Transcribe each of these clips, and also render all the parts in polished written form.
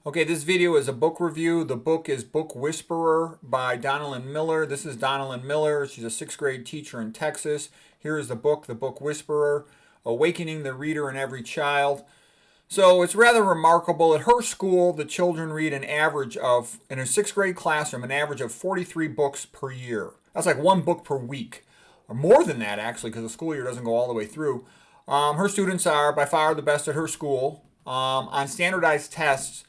Okay, this video is a book review. The book is Book Whisperer by Donalyn Miller. This is Donalyn Miller. She's a sixth grade teacher in Texas. Here is the Book Whisperer, Awakening the Reader in Every Child. So it's rather remarkable. At her school, the children read an average of, in a sixth grade classroom, an average of 43 books per year. That's like one book per week, or more than that actually, because the school year doesn't go all the way through. Her students are by far the best at her school. On standardized tests,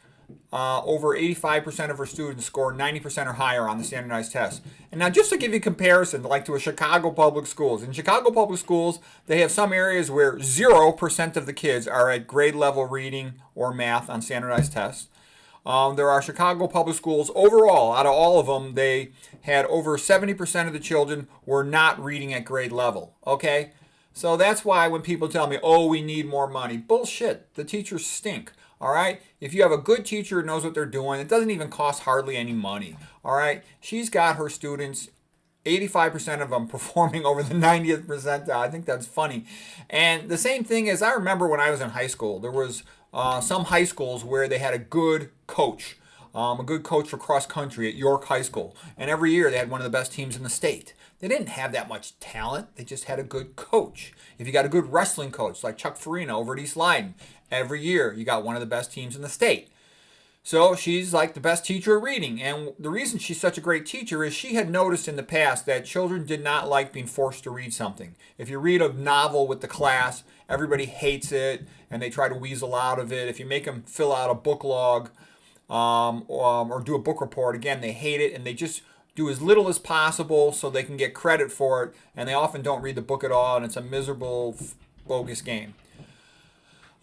over 85% of her students score 90% or higher on the standardized test. And now just to give you a comparison, like to a Chicago public schools. In Chicago public schools, they have some areas where 0% of the kids are at grade level reading or math on standardized tests. There are Chicago public schools overall, out of all of them, they had over 70% of the children were not reading at grade level. Okay? So that's why when people tell me, oh, we need more money, bullshit. The teachers stink. All right. If you have a good teacher who knows what they're doing, it doesn't even cost hardly any money. All right. She's got her students, 85% of them performing over the 90th percentile. I think that's funny. And the same thing is, I remember when I was in high school, there was some high schools where they had a good coach for cross country at York High School. And every year they had one of the best teams in the state. They didn't have that much talent. They just had a good coach. If you got a good wrestling coach like Chuck Farina over at East Leiden, every year you got one of the best teams in the state. So she's like the best teacher at reading. And the reason she's such a great teacher is she had noticed in the past that children did not like being forced to read something. If you read a novel with the class, everybody hates it and they try to weasel out of it. If you make them fill out a book log or do a book report, again, they hate it and they just do as little as possible so they can get credit for it. And they often don't read the book at all and it's a miserable, bogus game.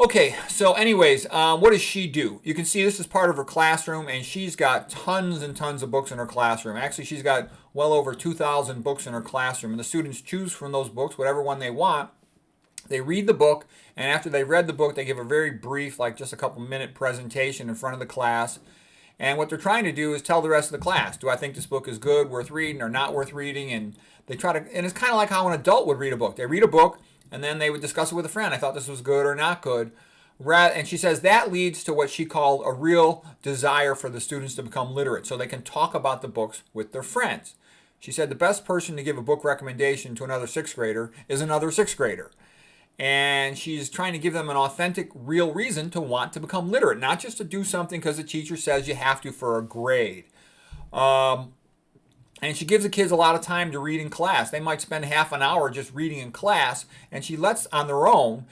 Okay, so anyways, what does she do? You can see this is part of her classroom, and she's got tons and tons of books in her classroom. Actually, she's got well over 2,000 books in her classroom, and the students choose from those books whatever one they want. They read the book, and after they've read the book, they give a very brief, like just a couple minute presentation in front of the class. And what they're trying to do is tell the rest of the class, do I think this book is good, worth reading, or not worth reading? And they try to, and it's kind of like how an adult would read a book. They read a book, and then they would discuss it with a friend. I thought this was good or not good. And she says that leads to what she called a real desire for the students to become literate so they can talk about the books with their friends. She said the best person to give a book recommendation to another sixth grader is another sixth grader. And she's trying to give them an authentic, real reason to want to become literate, not just to do something because the teacher says you have to for a grade. And she gives the kids a lot of time to read in class. They might spend half an hour just reading in class, and she lets on their own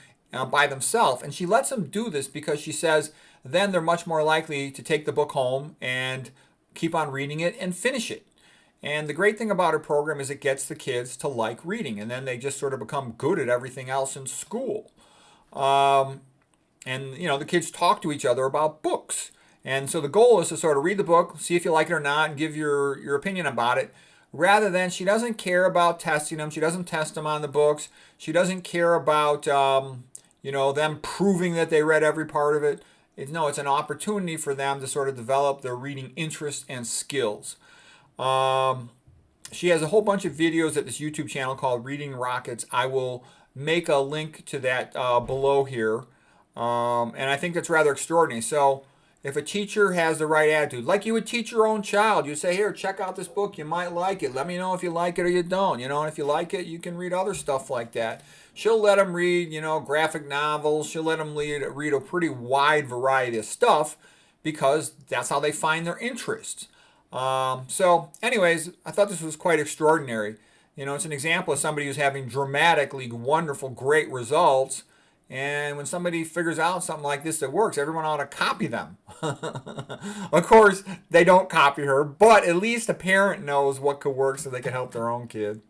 by themselves. And she lets them do this because she says then they're much more likely to take the book home and keep on reading it and finish it. And the great thing about her program is it gets the kids to like reading, and then they just sort of become good at everything else in school. And, you know, the kids talk to each other about books. And so the goal is to sort of read the book, see if you like it or not, and give your opinion about it. Rather than, she doesn't care about testing them. She doesn't test them on the books. She doesn't care about, them proving that they read every part of it. No, it's an opportunity for them to sort of develop their reading interests and skills. She has a whole bunch of videos at this YouTube channel called Reading Rockets. I will make a link to that below here. And I think that's rather extraordinary. So if a teacher has the right attitude, like you would teach your own child, you say, here, check out this book. You might like it. Let me know if you like it or you don't. And if you like it, you can read other stuff like that. She'll let them read, graphic novels. She'll let them read a pretty wide variety of stuff because that's how they find their interests. So anyways, I thought this was quite extraordinary. It's an example of somebody who's having dramatically wonderful, great results. And when somebody figures out something like this that works, everyone ought to copy them. Of course, they don't copy her, but at least a parent knows what could work so they can help their own kid.